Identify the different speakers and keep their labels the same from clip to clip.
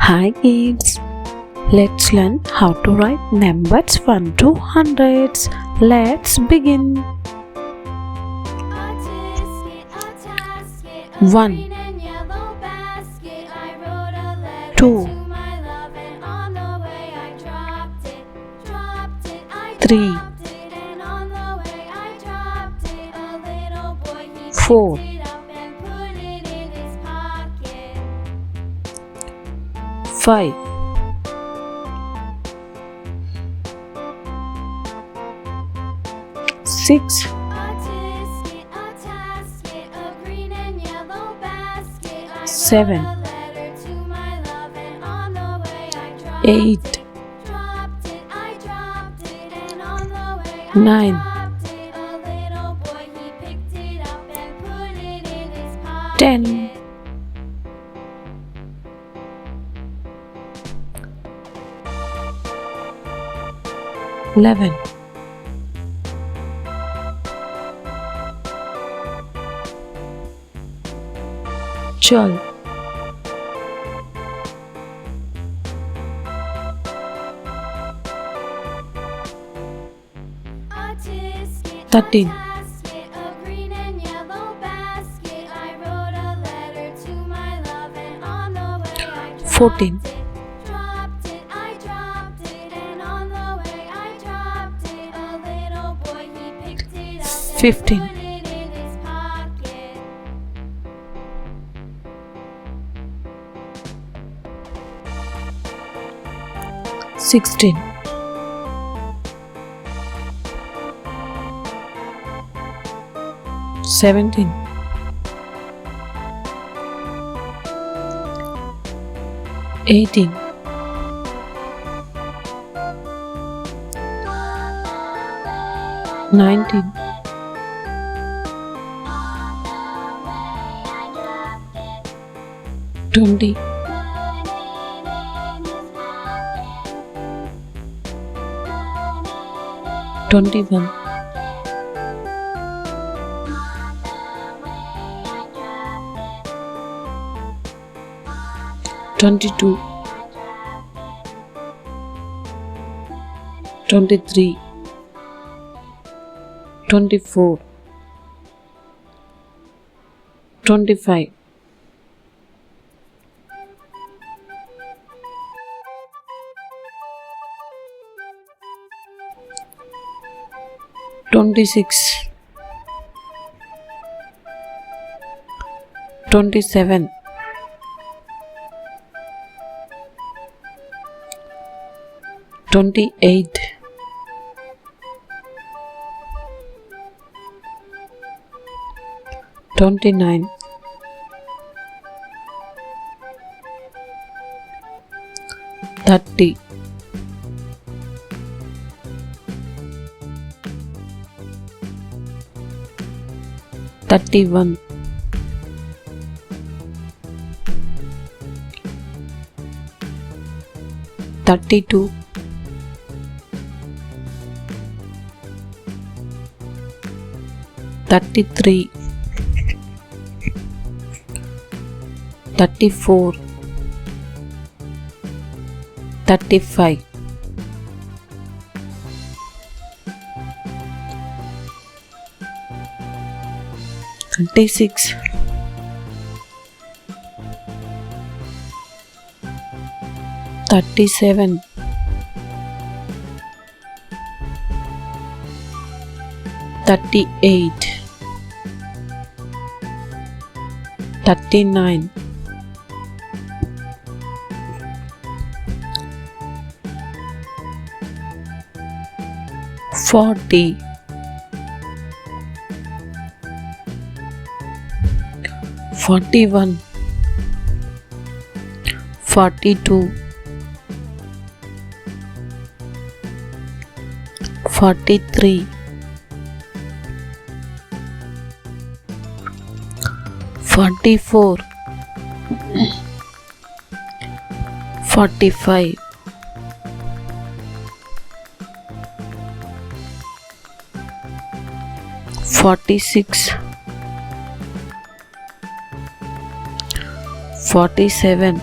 Speaker 1: Hi kids, let's learn how to write numbers 1 to hundreds. Let's begin. 1 2 3 4 5 6 7 8 9 10 11 12 13 14 15 16 17 18 19 20 21 22 23 24 25 26 27 28 29 30 31 32 33 34 35 36 37 38 39 40 41 42 43 44 45 46 47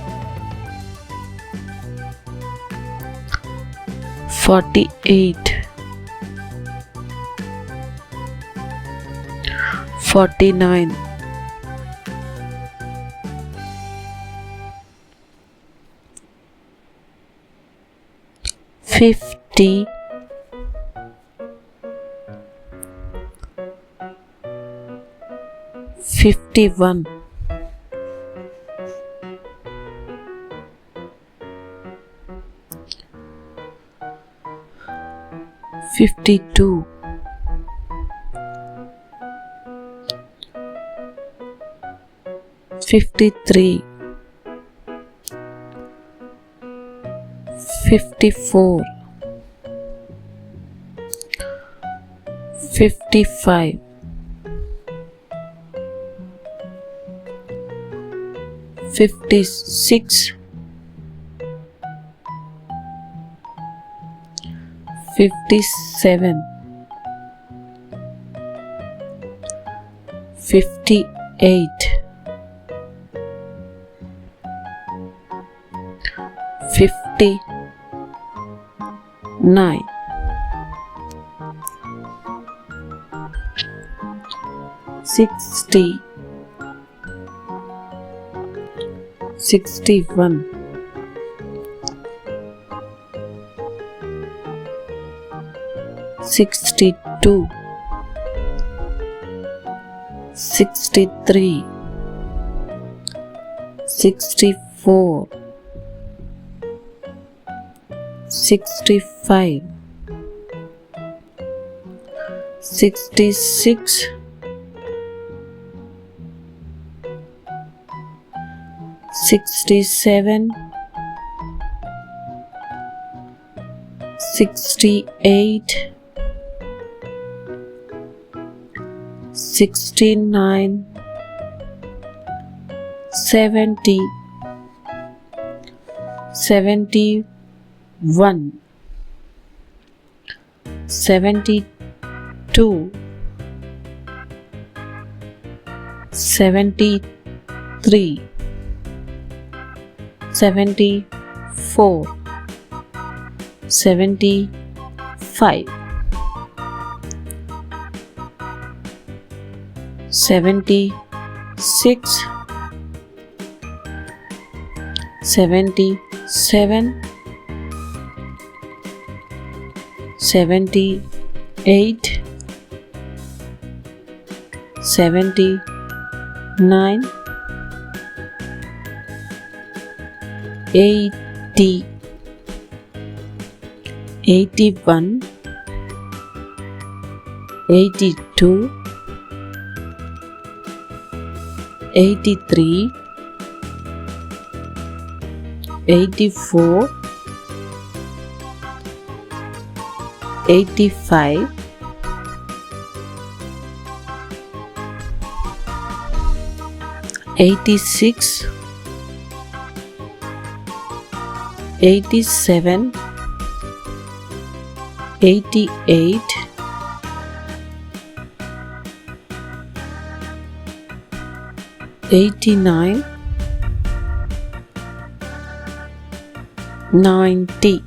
Speaker 1: 48, 49, 50, 51, 52, 53, 54, 55, 56, 57, 58, 59, 60, 61, 62, 63, 64, 65, 66, 67, 68, 69, 70, 71, 72, 73, 74, 75, 76, 77, 78, 79, 80, 81, 82, 83, 84, 85, 86, 87, 88, 89, 90,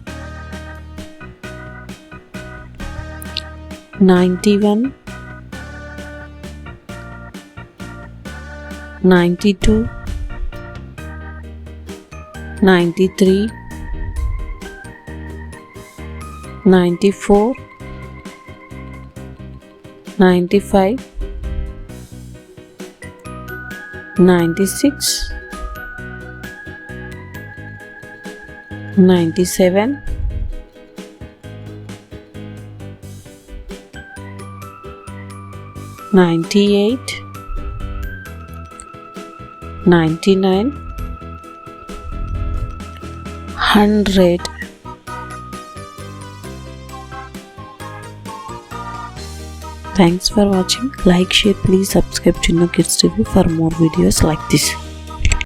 Speaker 1: 91, 92, 93, 94, 95, 96, 97, 98, 99, 100. Thanks for watching. Like, share, please subscribe to Kids TV for more videos like this.